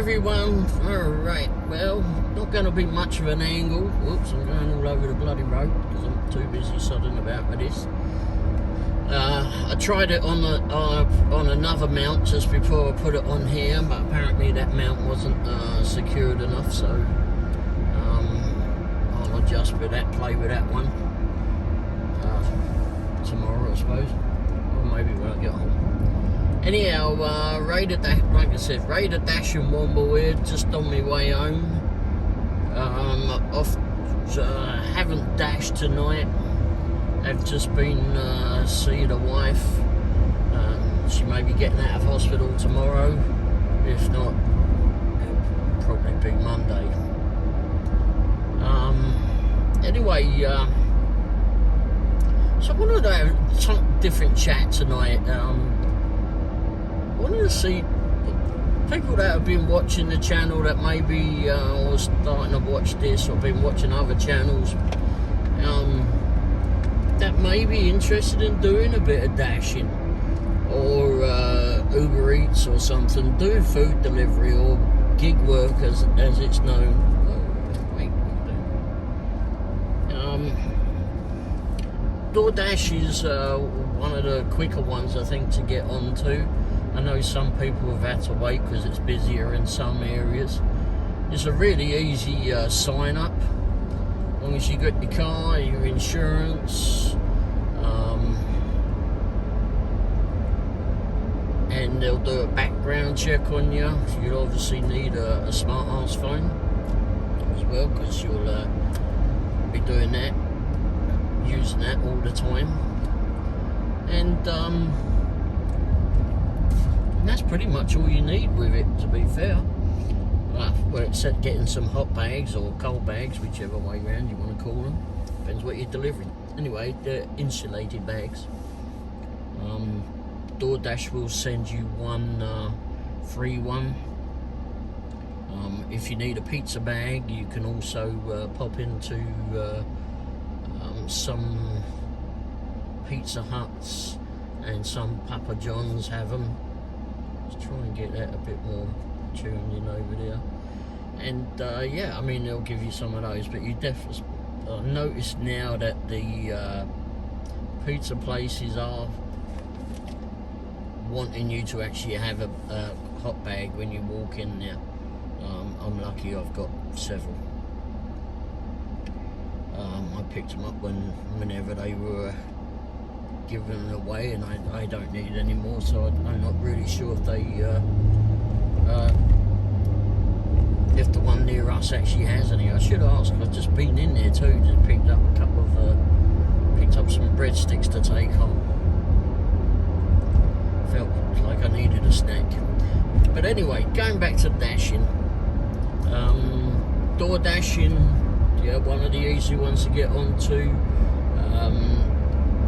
everyone. Alright, well, not going to be much of an angle. Whoops, I'm going all over the bloody road because I'm too busy sodding about with this. I tried it on another mount just before I put it on here, but apparently that mount wasn't secured enough, so I'll adjust with that, play with that one tomorrow, I suppose, or maybe when I get home. Anyhow, like I said, Raider Dashing Womble here, just on my way home. Haven't dashed tonight. I've just been seeing the wife. She may be getting out of hospital tomorrow. If not, it'll probably be Monday. Anyway, so I wanted to have some different chat tonight. I wanted to see people that have been watching the channel that maybe or starting to watch this or been watching other channels that may be interested in doing a bit of dashing or Uber Eats or something, doing food delivery or gig work as it's known. DoorDash is one of the quicker ones, I think, to get onto. I know some people have had to wait because it's busier in some areas. It's a really easy sign up, as long as you got your car, your insurance, and they'll do a background check on you. You'll obviously need a smart ass phone as well, because you'll be doing that, using that all the time, and that's pretty much all you need with it, to be fair. Well, except getting some hot bags or cold bags, whichever way around you want to call them. Depends what you're delivering. Anyway, they're insulated bags. DoorDash will send you one free one. If you need a pizza bag, you can also pop into some Pizza Huts, and some Papa John's have them. Let's try and get that a bit more tuned in over there. And yeah, I mean, they'll give you some of those, but you definitely notice now that the pizza places are wanting you to actually have a hot bag when you walk in there. I'm lucky I've got several. I picked them up whenever they were given away, and I don't need it anymore, so I'm not really sure if they if the one near us actually has any. I should ask. I've just been in there too, just picked up a couple of picked up some breadsticks to take home. Felt like I needed a snack. But anyway, going back to dashing, door dashing, yeah, one of the easy ones to get onto.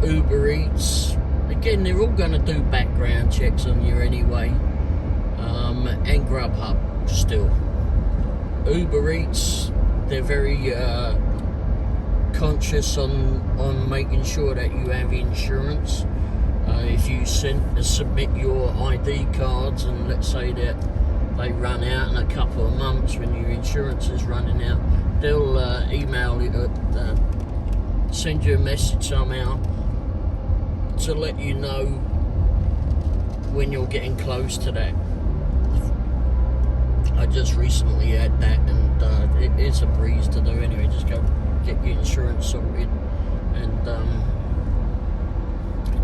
Uber Eats, again, they're all going to do background checks on you anyway, and Grubhub still. Uber Eats, they're very conscious on making sure that you have insurance. If you submit your ID cards, and let's say that they run out in a couple of months when your insurance is running out, they'll email you, send you a message somehow to let you know when you're getting close to that. I just recently had that, and it's a breeze to do anyway. Just go get your insurance sorted, and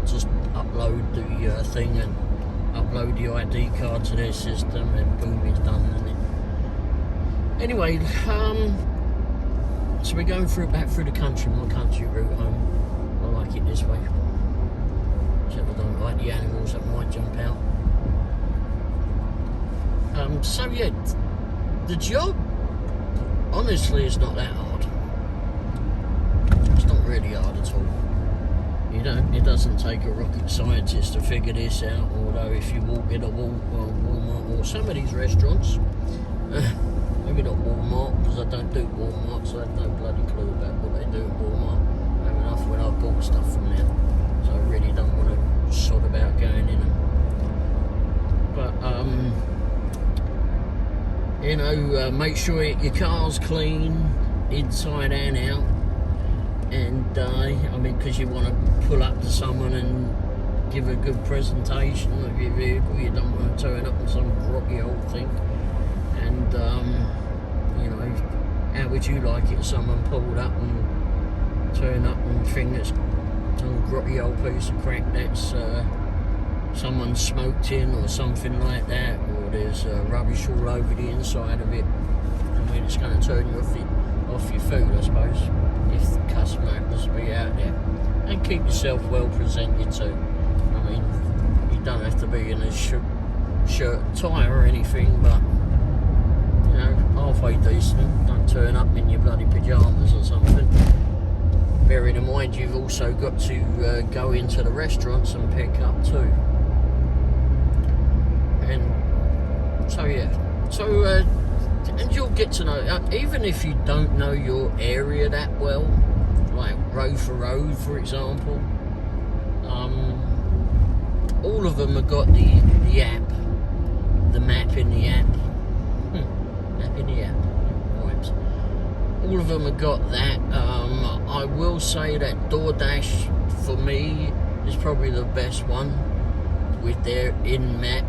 just upload the thing and upload the ID card to their system, and boom, it's done, isn't it? Anyway, so we're going back through the country, my country route home. I like it this way. Except I don't like the animals that might jump out. So yeah, the job, honestly, is not that hard. It's not really hard at all. It doesn't take a rocket scientist to figure this out, although if you walk in a Walmart or some of these restaurants, maybe not Walmart, because I don't do Walmart, so I have no bloody clue about what they do at Walmart. I have enough when I bought stuff from there, so I really don't want to sod about going in them. But You know, make sure your car's clean inside and out. And I mean, because you want to pull up to someone and give a good presentation of your vehicle. You don't want to turn up on some grotty old thing. And you know, how would you like it if someone pulled up and turned up and think it's some grotty old piece of crap that's someone smoked in or something like that, or there's rubbish all over the inside of it? I mean, it's going to turn you off your food, I suppose, if the customer happens to be out there. And keep yourself well presented too. I mean, you don't have to be in a shirt and tie or anything, but you know, halfway decent. Don't turn up in your bloody pyjamas or something. Bearing in mind, you've also got to go into the restaurants and pick up too. And so yeah, so and you'll get to know, even if you don't know your area that well, like road for road, for example. All of them have got the app, the map in the app. Map in the app. Right. All of them have got that. I will say that DoorDash for me is probably the best one with their in-map.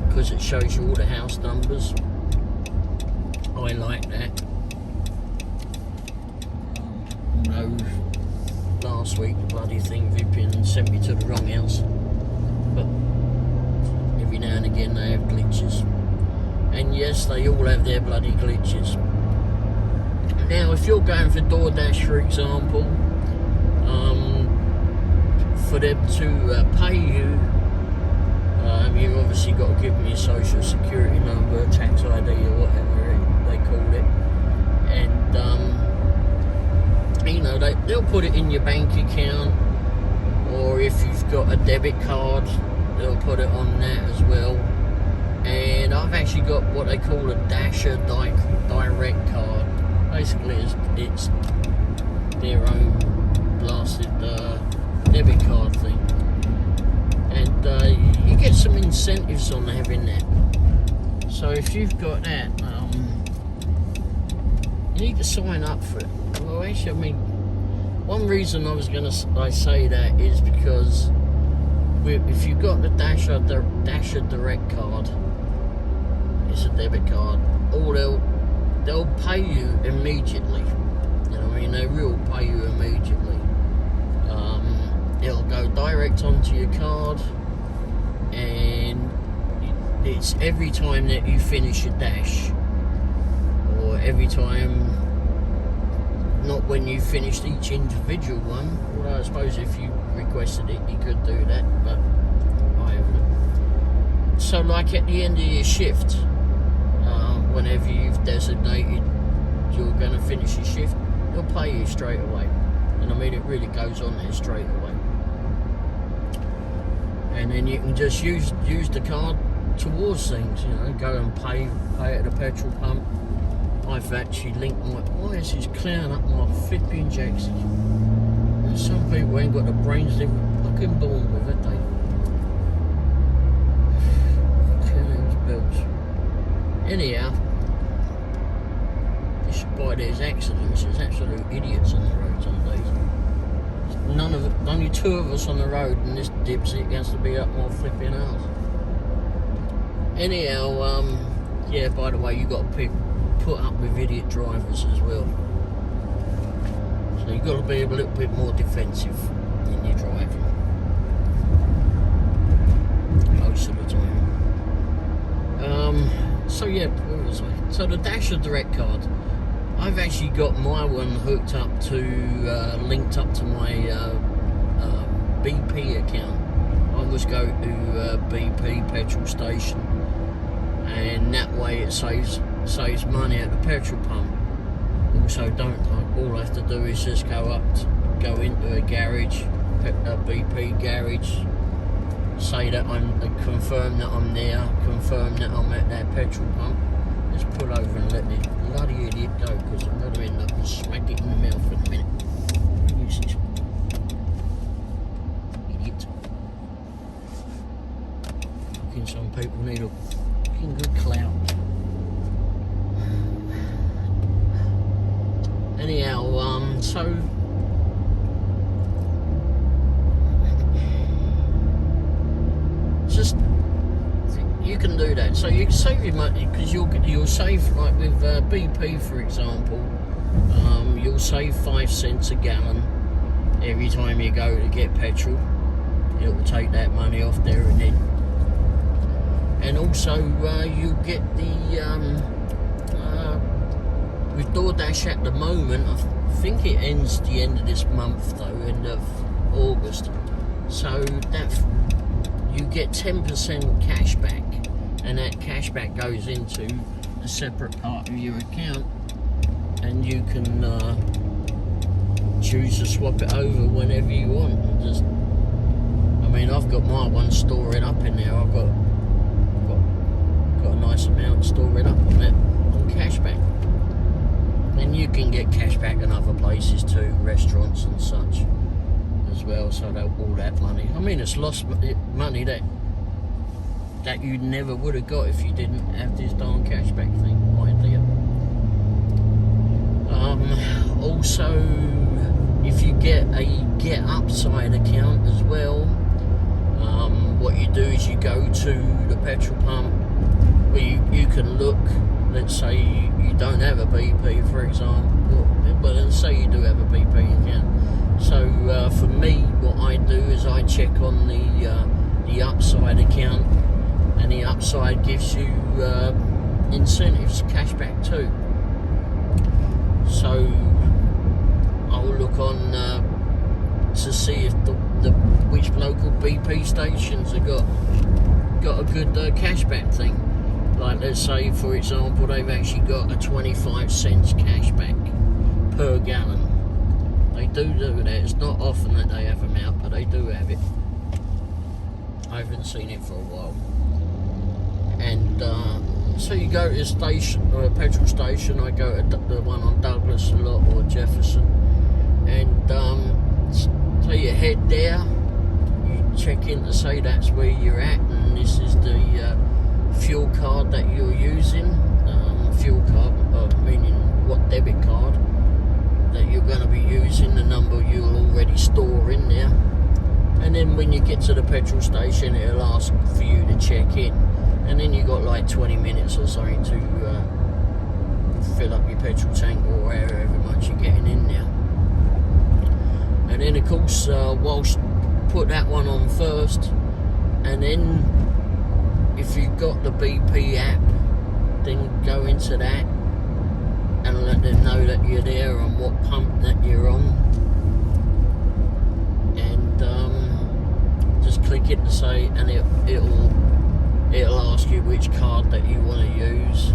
Because it shows you all the house numbers. I like that. No, last week the bloody thing Vipian sent me to the wrong house. But every now and again they have glitches. And yes, they all have their bloody glitches. Now, if you're going for DoorDash, for example, for them to pay you, you've obviously got to give them your social security number, tax ID or whatever they call it. And, you know, they'll put it in your bank account, or if you've got a debit card, they'll put it on that as well. And I've actually got what they call a Dasher Direct card. Basically, it's their own blasted debit card thing. And you get some incentives on having that. So if you've got that, you need to sign up for it. Well, actually, I mean, one reason I say that is because if you've got the Dasher Direct card, it's a debit card, or they'll pay you immediately. You know what I mean? They will pay you immediately. It'll go direct onto your card, and it's every time that you finish a dash, or every time, not when you finished each individual one. Although I suppose if you requested it, you could do that, but I haven't. So like at the end of your shift, whenever you've designated you're going to finish your shift, they'll pay you straight away. And I mean, it really goes on there straight away. And then you can just use the card towards things, you know, go and pay at the petrol pump. I've actually linked my, why is this clearing up my flipping jacks? And some people ain't got the brains they were fucking born with, have they? Clearing those bills. Anyhow, this is why there's accidents. There's absolute idiots on the road some days. Only two of us on the road, and this dipstick has to be up my flipping ass. Anyhow, yeah, by the way, you got to put up with idiot drivers as well. So you've got to be a little bit more defensive in your driving. Most of the time. So yeah, what was I? So the Dasher Direct card, I've actually got my one hooked up to, linked up to my BP account. I always go to BP petrol station, and that way it saves money at the petrol pump. Also, all I have to do is just go into a garage, a BP garage, say that confirm that I'm there, confirm that I'm at that petrol pump. Just pull over and let this bloody idiot go, because I'm going to end up and smack it in the mouth in a minute. Who is this idiot? people need a fucking good clout. Anyhow, so just you can do that. So you can save your money because you'll save, like with BP for example, you'll save 5 cents a gallon every time you go to get petrol. It will take that money off there and then. And also you get the with DoorDash at the moment, I think it ends the end of this month though, end of August. So that you get 10% cash back, and that cash back goes into a separate part of your account, and you can choose to swap it over whenever you want. Just, I mean, I've got my one storing up in there. I've got a nice amount storing up on that on cashback. Then you can get cashback in other places too, restaurants and such as well. So that all that money. I mean, it's lost money that you never would have got if you didn't have this darn cashback thing idea. Also, if you get a Get Upside account as well, what you do is you go to the petrol pump where you can look. Let's say you don't have a BP, for example, but let's say you do have a BP account. So for me, what I do is I check on the Upside account, and the Upside gives you incentives, cashback too. So I'll look on to see if which local BP stations have got a good cashback thing. Like, let's say for example they've actually got a 25 cents cashback per gallon. They do that. It's not often that they have them out, but they do have it. I haven't seen it for a while. And so you go to a station, or a petrol station. I go to the one on Douglas a lot, or Jefferson, and so you head there, you check in to say that's where you're at, and this is the fuel card that you're using. Fuel card, meaning what debit card that you're going to be using, the number you'll already store in there. And then when you get to the petrol station, it'll ask for you to check in, and then you got like 20 minutes or something to fill up your petrol tank, or however much you're getting in there. And then of course, whilst put that one on first, and then if you've got the BP app, then go into that and let them know that you're there and what pump that you're on, and just click it to say, and it'll ask you which card that you want to use.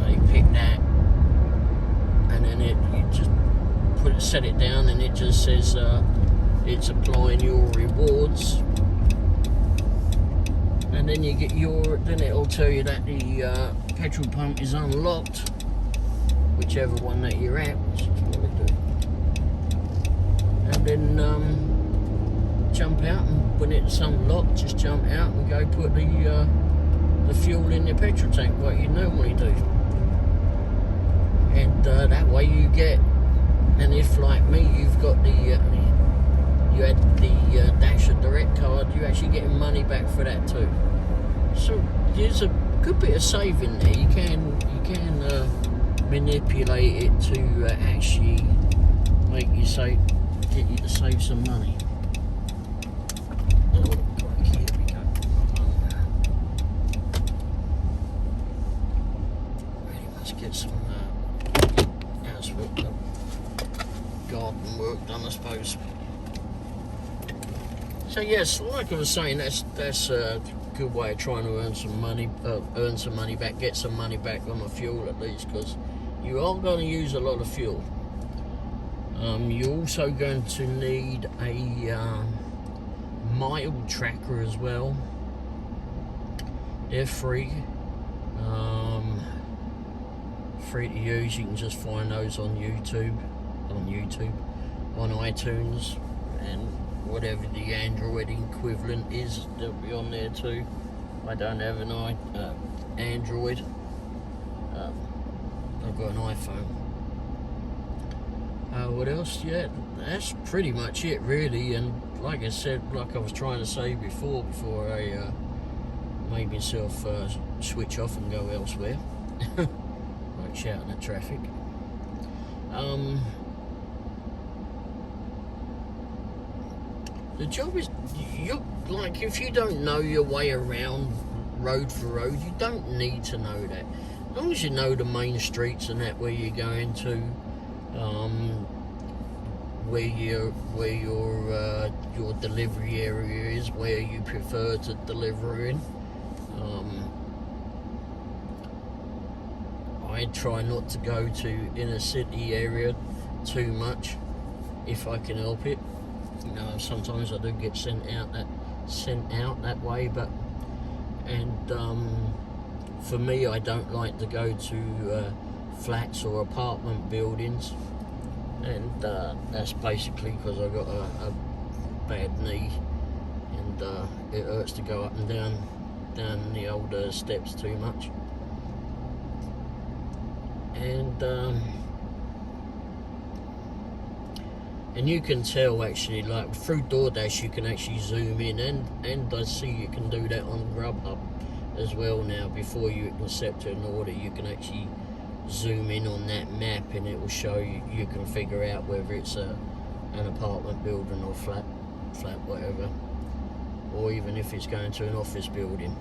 You pick that, and then you just set it down, and it just says it's applying your rewards. And then you get then it'll tell you that the petrol pump is unlocked, whichever one that you're at, which is what we do. And then jump out, and when it's unlocked, just jump out and go put the fuel in your petrol tank, like you normally do. And that way you get, and if like me, you've got you had the Dasher Direct card, you're actually getting money back for that too. So there's a good bit of saving there. You can manipulate it to actually make you get you to save some money. Oh, here we go. Really must get some housework done, garden work done, I suppose. So yes, like I was saying, that's a good way of trying to earn some money back, get some money back on the fuel at least, because you are going to use a lot of fuel. You're also going to need a mile tracker as well. They're free, free to use. You can just find those on YouTube, on iTunes, and whatever the Android equivalent is, they'll be on there too. I don't have an Android. I've got an iPhone. What else? Yeah, that's pretty much it, really. And like I said, like I was trying to say before I made myself switch off and go elsewhere, like shouting at traffic. The job is, like, if you don't know your way around road for road, you don't need to know that. As long as you know the main streets and that, where you're going to, where your delivery area is, where you prefer to deliver in. I try not to go to inner city area too much if I can help it. You know, sometimes I do get sent out that way, but for me, I don't like to go to flats or apartment buildings, and that's basically because I've got a bad knee, and it hurts to go up and down the old steps too much. And you can tell, actually, like through DoorDash, you can actually zoom in, and I see you can do that on Grubhub as well now. Before you accept an order, you can actually zoom in on that map, and it will show you. You can figure out whether it's an apartment building or flat whatever, or even if it's going to an office building.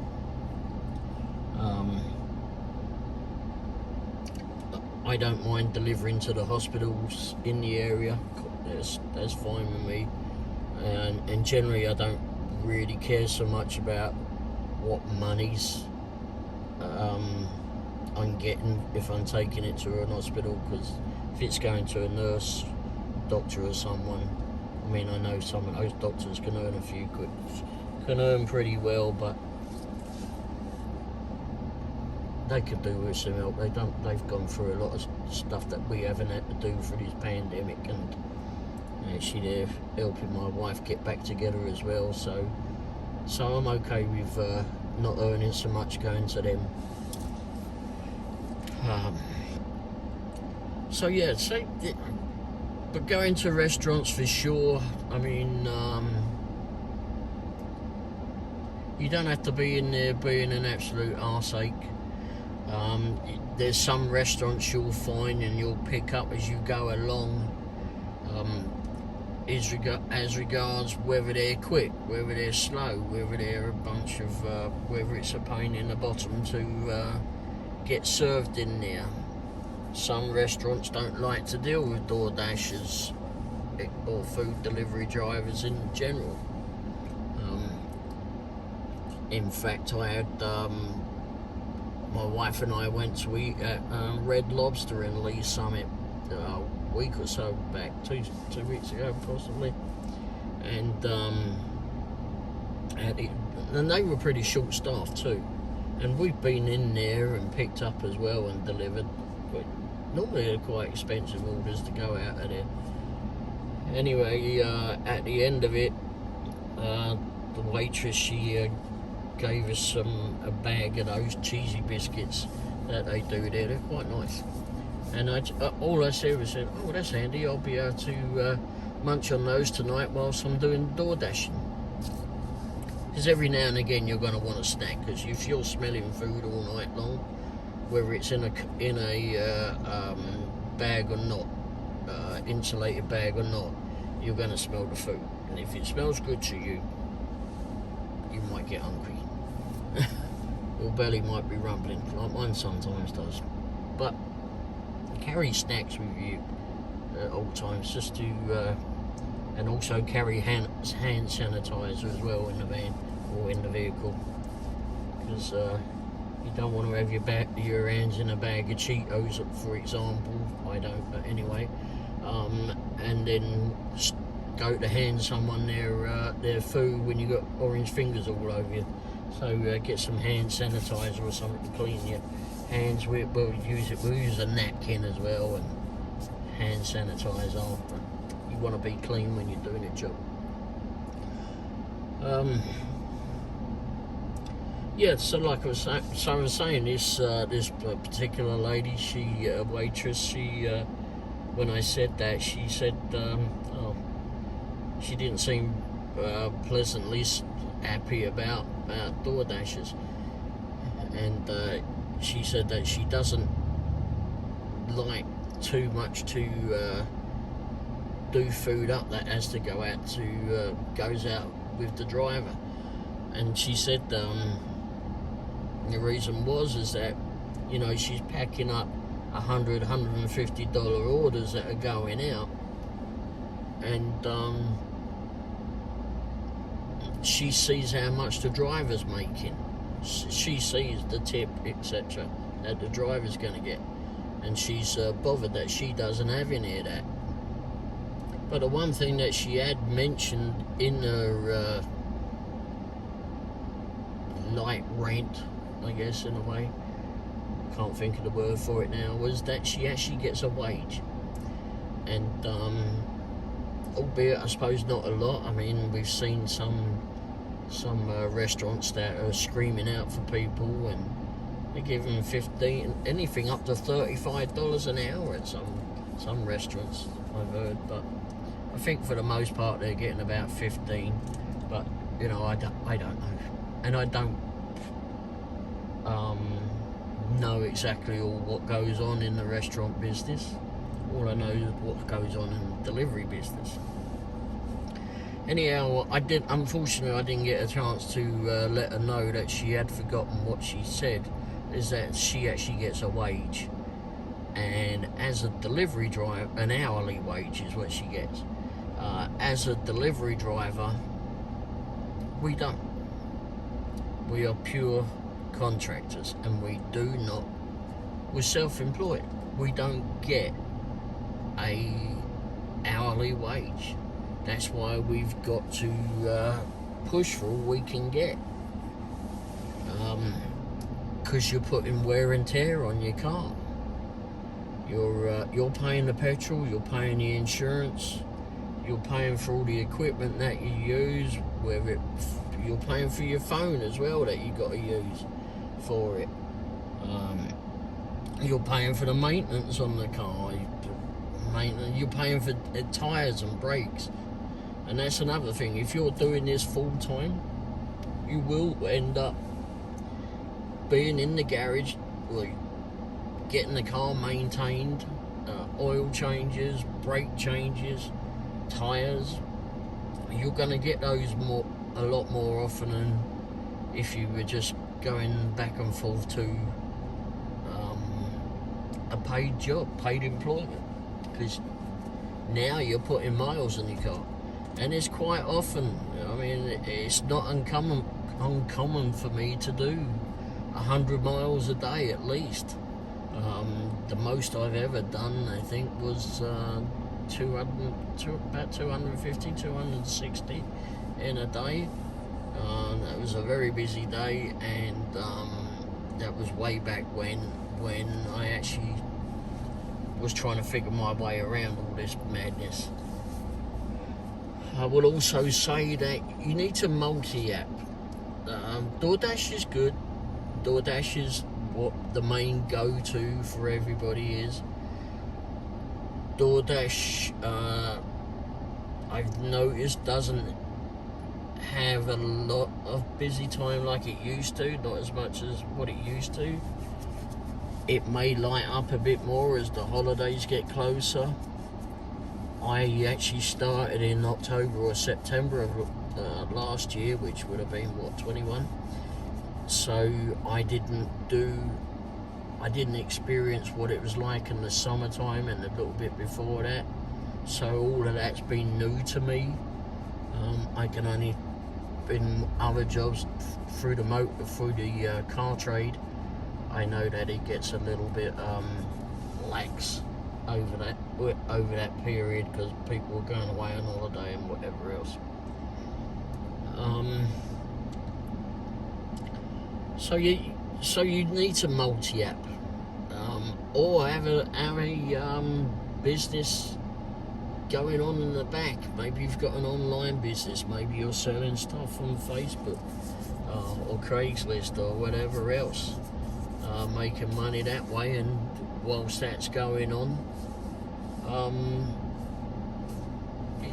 I don't mind delivering to the hospitals in the area. That's fine with me, and generally I don't really care so much about what monies I'm getting if I'm taking it to an hospital, because if it's going to a nurse, doctor or someone, I mean, I know some of those doctors can earn a few quid, can earn pretty well, but they could do with some help. They've gone through a lot of stuff that we haven't had to do through this pandemic, and actually they're helping my wife get back together as well, so I'm okay with not earning so much going to them. So yeah, but going to restaurants for sure. I mean, you don't have to be in there being an absolute arseache. There's some restaurants you'll find and you'll pick up as you go along, as regards whether they're quick, whether they're slow, whether they're a bunch of, whether it's a pain in the bottom to get served in there. Some restaurants don't like to deal with DoorDashers or food delivery drivers in general. In fact, I had my wife and I went to eat at Red Lobster in Lee Summit a week or so back, two weeks ago possibly, and they were pretty short staffed too, and we've been in there and picked up as well and delivered, but normally they're quite expensive orders to go out of there. Anyway, at the end of it, the waitress, she gave us a bag of those cheesy biscuits that they do there. They're quite nice, and all I said was, oh, that's handy, I'll be able to munch on those tonight whilst I'm doing DoorDashing. Because every now and again you're going to want a snack, because if you're smelling food all night long, whether it's in a bag or not, insulated bag or not, you're going to smell the food, and if it smells good to you, you might get hungry. Your belly might be rumbling, like mine sometimes does. But carry snacks with you at all times, just to, and also carry hand sanitizer as well in the van or in the vehicle, because you don't want to have your hands in a bag of Cheetos, for example. I don't, but anyway. And then go to hand someone their food when you got orange fingers all over you. So get some hand sanitizer or something to clean your hands with. We'll use a napkin as well, and hand sanitize after. You want to be clean when you're doing a job. Yeah, so like I was saying, this particular lady, she waitress, she when I said that, she said, oh, she didn't seem pleasantly happy about DoorDashers, and she said that she doesn't like too much to do food up that has to go out to goes out with the driver, and she said the reason is that, you know, she's packing up $150 orders that are going out, and she sees how much the driver's making. She sees the tip, etc., that the driver's going to get, and she's bothered that she doesn't have any of that. But the one thing that she had mentioned in her light rant, I guess, in a way, can't think of the word for it now, was that she actually gets a wage, and albeit I suppose not a lot. I mean, we've seen some restaurants that are screaming out for people, and they're giving anything up to $35 an hour at some restaurants, I've heard. But I think for the most part they're getting about 15. But you know, I don't know, and I don't know exactly all what goes on in the restaurant business. All I know is what goes on in the delivery business. Anyhow, unfortunately I didn't get a chance to let her know that she had forgotten what she said, is that she actually gets a wage, and as a delivery driver, an hourly wage is what she gets. As a delivery driver, we don't. We are pure contractors, and we're self-employed. We don't get a hourly wage. That's why we've got to push for all we can get, because you're putting wear and tear on your car. You're paying the petrol, you're paying the insurance, you're paying for all the equipment that you use, you're paying for your phone as well that you got to use for it. You're paying for the maintenance on the car. You're paying for tyres and brakes. And that's another thing. If you're doing this full time, you will end up being in the garage, like getting the car maintained, oil changes, brake changes, tyres. You're going to get those a lot more often than if you were just going back and forth to a paid job, paid employment, because now you're putting miles on your car. And it's quite often, I mean, it's not uncommon for me to do 100 miles a day at least. The most I've ever done, I think, was about 250, 260 in a day. That was a very busy day, and that was way back when I actually was trying to figure my way around all this madness. I will also say that you need to multi-app. DoorDash is good. DoorDash is what the main go-to for everybody is. DoorDash, I've noticed, doesn't have a lot of busy time like it used to, not as much as what it used to. It may light up a bit more as the holidays get closer. I actually started in October or September of last year, which would have been, 21? So I didn't experience what it was like in the summertime and a little bit before that. So all of that's been new to me. I can only, in other jobs through the car trade, I know that it gets a little bit lax over that period, because people are going away on holiday and whatever else. So you need to multi-app, or have a business going on in the back. Maybe you've got an online business. Maybe you're selling stuff on Facebook. or Craigslist or whatever else, making money that way. And whilst that's going on,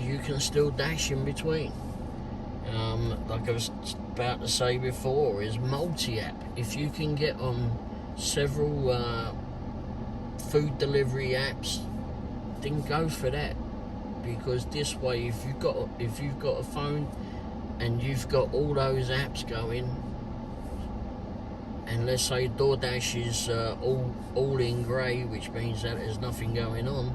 you can still dash in between. Like I was about to say before, is multi-app. If you can get on several food delivery apps, then go for that, because this way, if you've got a phone and you've got all those apps going, and let's say DoorDash is all in grey, which means that there's nothing going on,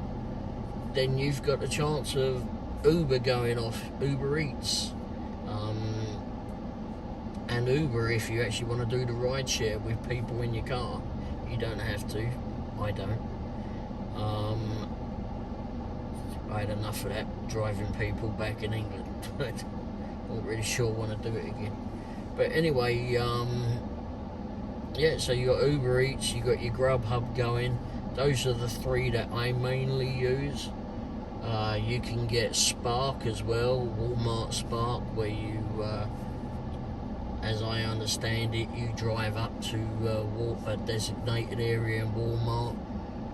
then you've got a chance of Uber going off, Uber Eats, and Uber, if you actually want to do the ride share with people in your car. You don't have to. I don't. I had enough of that, driving people back in England. Not really sure want to do it again. But anyway, yeah, so you got Uber Eats, you got your Grubhub going. Those are the three that I mainly use. You can get Spark as well, Walmart Spark, where you, as I understand it, you drive up to a designated area in Walmart,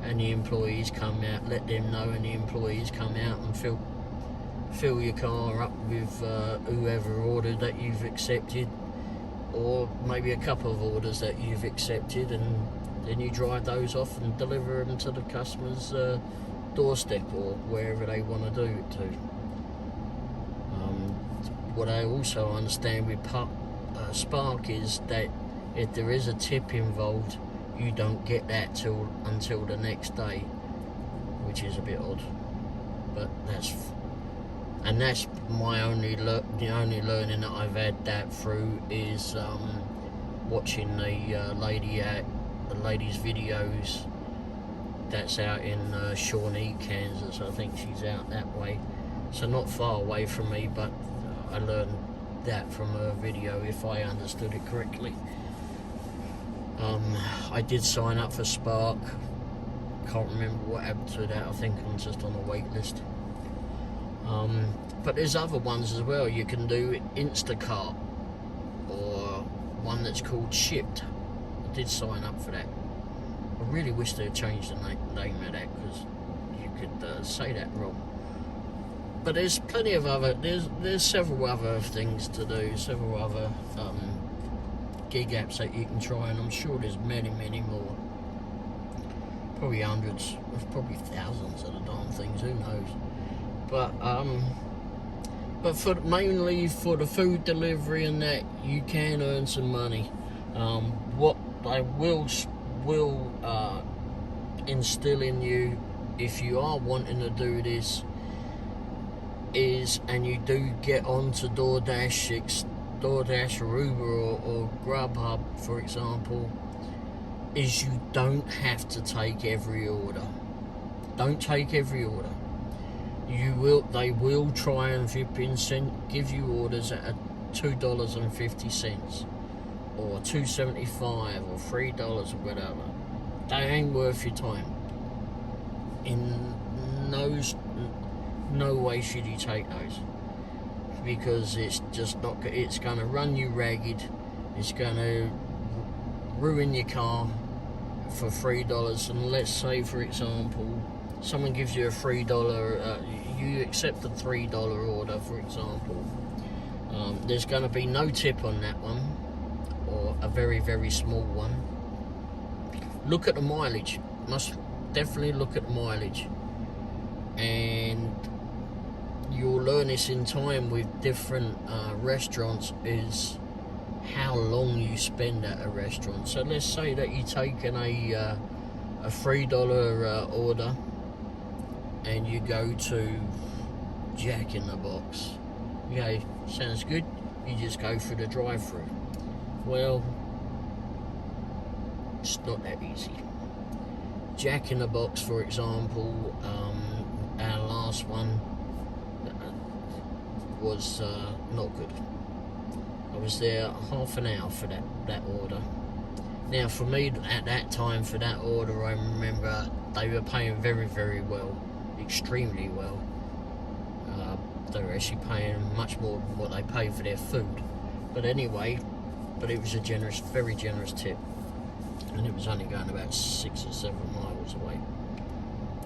and the employees come out, let them know, and the employees come out and fill your car up with whoever order that you've accepted, or maybe a couple of orders that you've accepted, and then you drive those off and deliver them to the customer's doorstep or wherever they want to do it to. What I also understand with Spark is that if there is a tip involved, you don't get that until the next day, which is a bit odd. But that's my the only learning that I've had that through is watching the lady's videos that's out in Shawnee, Kansas. I think she's out that way, so not far away from me, but I learned that from her video, if I understood it correctly. I did sign up for Spark. Can't remember what happened to that. I think I'm just on a wait list. But there's other ones as well. You can do Instacart, or one that's called Shipt. I did sign up for that. I really wish they'd changed the name of that, because you could say that wrong. But there's plenty of other, there's several other things to do, several other gig apps that you can try, and I'm sure there's many, many more. Probably hundreds, probably thousands of the darn things, who knows. But mainly for the food delivery and that, you can earn some money. What I will instill in you, if you are wanting to do this, is, and you do get onto DoorDash or Uber or Grubhub, for example, is you don't have to take every order. Don't take every order. They will try and give you orders at $2.50 or $2.75 or $3 or whatever. They ain't worth your time. In no way should you take those, because it's just not. It's going to run you ragged. It's going to ruin your car for $3. And let's say, for example, someone gives you a $3. You accept a $3 order, for example. There's going to be no tip on that one, or a very, very small one. Look at the mileage. Must definitely look at the mileage, and you'll learn this in time with different restaurants, is how long you spend at a restaurant. So let's say that you're taking a $3 order and you go to Jack in the Box. Okay, sounds good. You just go through the drive-through. Well, it's not that easy. Jack in the Box, for example, our last one was not good. I was there half an hour for that order. Now, for me, at that time, for that order, I remember they were paying very, very well, extremely well. They were actually paying much more than what they pay for their food. But anyway, but it was a generous, very generous tip, and it was only going about 6 or 7 miles away.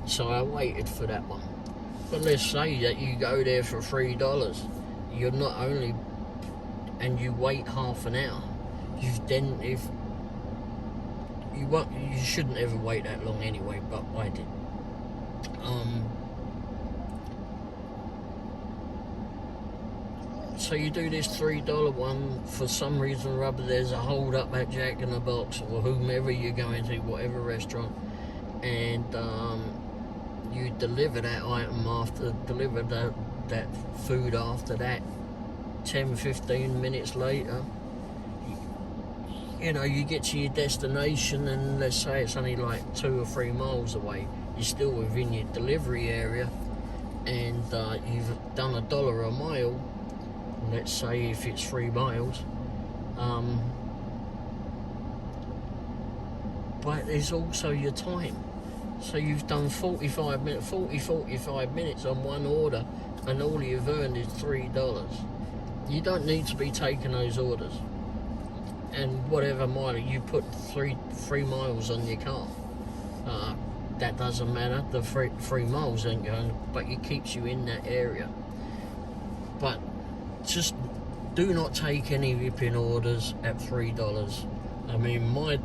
So I waited for that one. But let's say that you go there for $3, you're not only, and you wait half an hour, you've then, if you won't, you shouldn't ever wait that long anyway, but I did. So you do this $3 one, for some reason or other there's a hold up at Jack in the Box or whomever you're going to, whatever restaurant, and you deliver that item deliver that food after that. 10-15 minutes later, you know, you get to your destination, and let's say it's only like 2 or 3 miles away, you're still within your delivery area, and you've done $1 a mile. Let's say if it's 3 miles, but there's also your time. So you've done 45 minutes on one order, and all you've earned is $3. You don't need to be taking those orders. And whatever mile you put, 3 miles on your car, that doesn't matter. The 3 miles ain't going, but it keeps you in that area. But just do not take any whipping orders at $3. I mean, my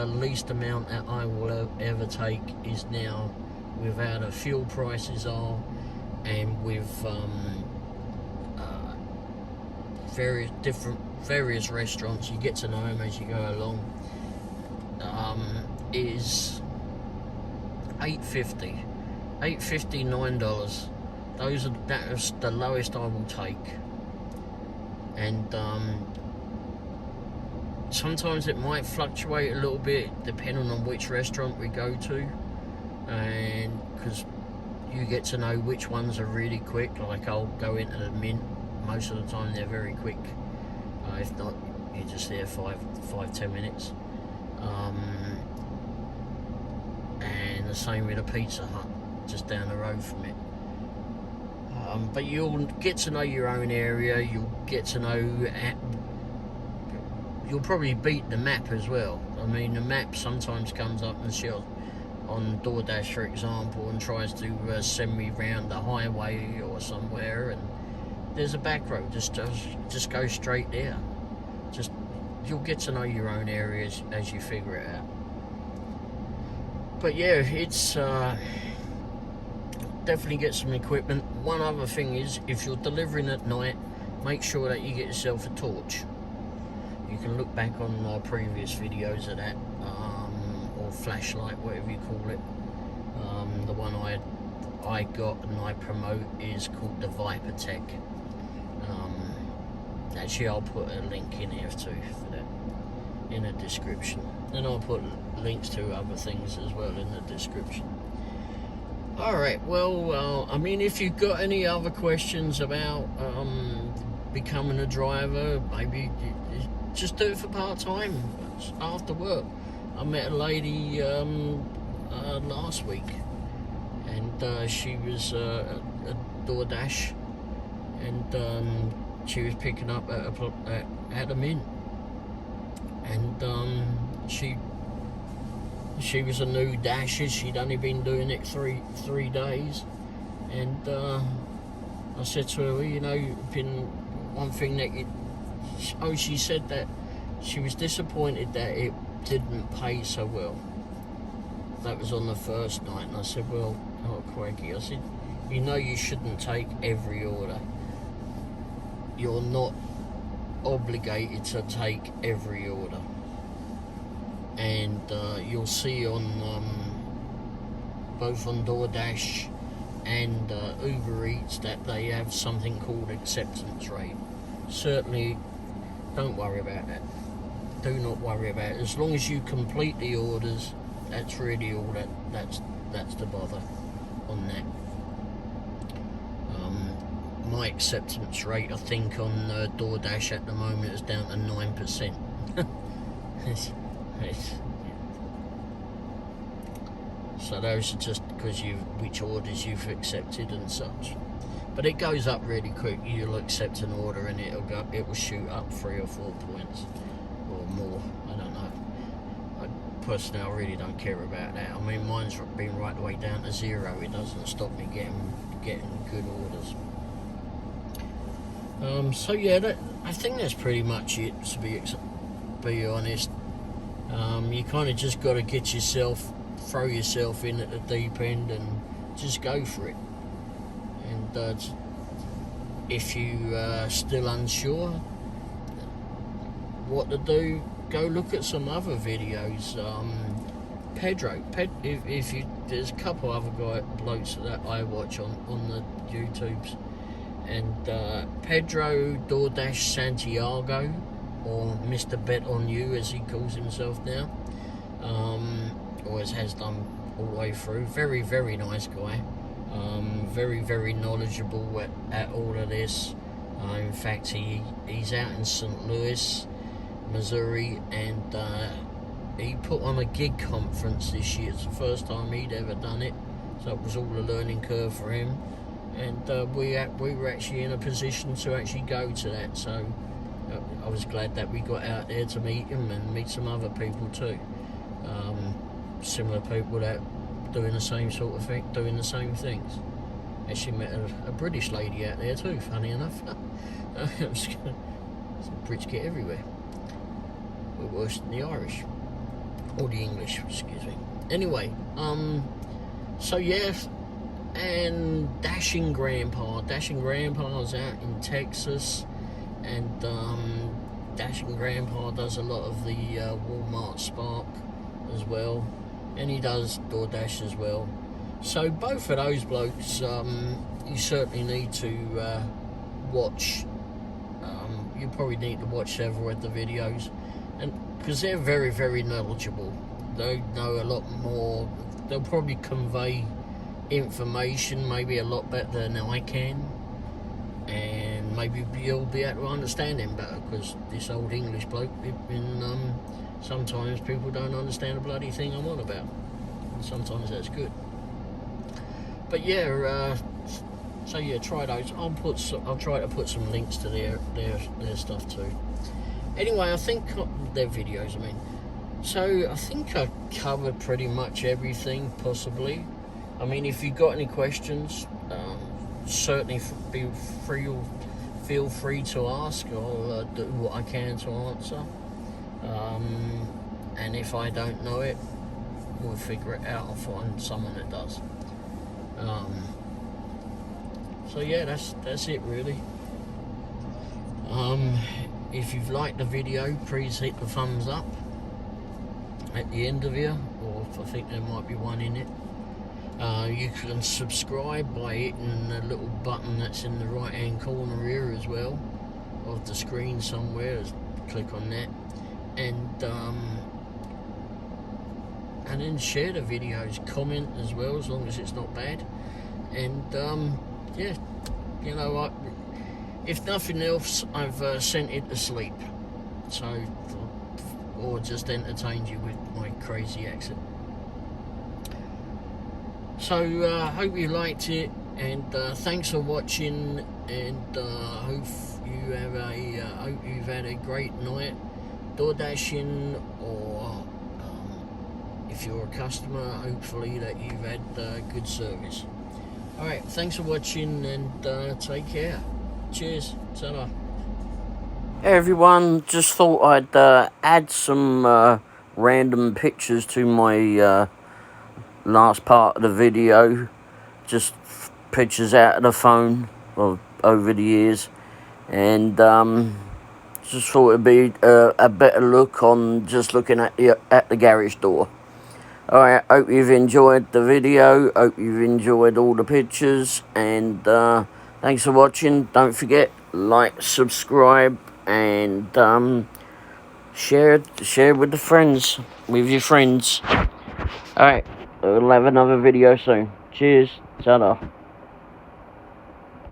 least amount that I will ever take is now, with how the fuel prices are, and with various restaurants, you get to know them as you go along, is $8.50, $9. That's the lowest I will take. And sometimes it might fluctuate a little bit depending on which restaurant we go to, and because you get to know which ones are really quick. Like, I'll go into the Mint, most of the time they're very quick, if not you're just there 5-10 minutes, and the same with a Pizza Hut just down the road from it. But you'll get to know your own area, you'll get to know, you'll probably beat the map as well. I mean, the map sometimes comes up and shows on DoorDash, for example, and tries to send me round the highway or somewhere, and there's a back road, just go straight there. You'll get to know your own areas as you figure it out. But yeah, it's definitely get some equipment. One other thing is, if you're delivering at night, make sure that you get yourself a torch. You can look back on previous videos of that, or flashlight, whatever you call it. The one I got and I promote is called the Viper Tech. Actually, I'll put a link in here too for that in the description, and I'll put links to other things as well in the description. Alright, well, I mean, if you've got any other questions about becoming a driver, maybe just do it for part-time after work. I met a lady last week, and she was a DoorDash, and she was picking up at a Mint, and she was a new dasher. She'd only been doing it three days, and I said to her, well, you know, been one thing that she said that she was disappointed that it didn't pay so well. That was on the first night, and I said, well, oh crikey, I said, you know, you shouldn't take every order. You're not obligated to take every order. And you'll see on both on DoorDash and Uber Eats that they have something called acceptance rate. Certainly don't worry about that. Do not worry about it. As long as you complete the orders, that's really all that's the bother on that. My acceptance rate, I think, on DoorDash at the moment is down to 9%. So those are just because which orders you've accepted and such. but it goes up really quick. You'll accept an order and it will shoot up 3 or 4 points or more. I don't know. Personally, I really don't care about that. I mean, mine's been right the way down to 0. It doesn't stop me getting good orders. So yeah, I think that's pretty much it. To be honest, you kind of just got to throw yourself in at the deep end and just go for it. And if you still unsure what to do, go look at some other videos. Pedro, there's a couple other blokes that I watch on the YouTubes, and Pedro DoorDash Santiago, or Mr. Bet on You as he calls himself now, always has done all the way through. Very, very nice guy. Very, very knowledgeable at all of this. In fact, he's out in St. Louis, Missouri, and he put on a gig conference this year. It's the first time he'd ever done it, so it was all a learning curve for him. And we were actually in a position to actually go to that, so I was glad that we got out there to meet him and meet some other people too. Similar people that doing the same sort of thing, doing the same things. Actually met a British lady out there too, funny enough. Brits get everywhere. We're worse than the Irish. Or the English, excuse me. Anyway, so yeah, and Dashing Grandpa's out in Texas, and Dashing Grandpa does a lot of the Walmart Spark as well, and he does DoorDash as well. So both of those blokes, you certainly need to watch. You probably need to watch several of the videos, and because they're very, very knowledgeable. They know a lot more. They'll probably convey information maybe a lot better than I can, and maybe you'll be able to understand him better, because this old English bloke, sometimes people don't understand a bloody thing I'm on about, and sometimes that's good. But yeah, so yeah, try those. I'll try to put some links to their stuff too. Anyway, I think their videos, I mean. So I think I covered pretty much everything possibly. I mean, if you've got any questions, certainly feel free to ask. I'll do what I can to answer. And if I don't know it, we'll figure it out. I'll find someone that does. So yeah, that's it really. If you've liked the video, please hit the thumbs up at the end of here, or I think there might be one in it. You can subscribe by hitting the little button that's in the right hand corner here as well of the screen somewhere. Just click on that, and then share the videos, comment as well, as long as it's not bad. And yeah, you know what, if nothing else, I've sent it to sleep, so, or just entertained you with my crazy accent. So hope you liked it, and thanks for watching, and hope you've had a great night DoorDashing, or if you're a customer, hopefully that you've had good service. Alright, thanks for watching, and take care. Cheers. Ta-ra. Hey everyone, just thought I'd add some random pictures to my last part of the video. Just pictures out of the phone over the years, and just thought it'd be a better look on just looking at the garage door. Alright, hope you've enjoyed the video, hope you've enjoyed all the pictures, and thanks for watching. Don't forget, like, subscribe, and share with your friends. Alright, we'll have another video soon. Cheers. Ta-da.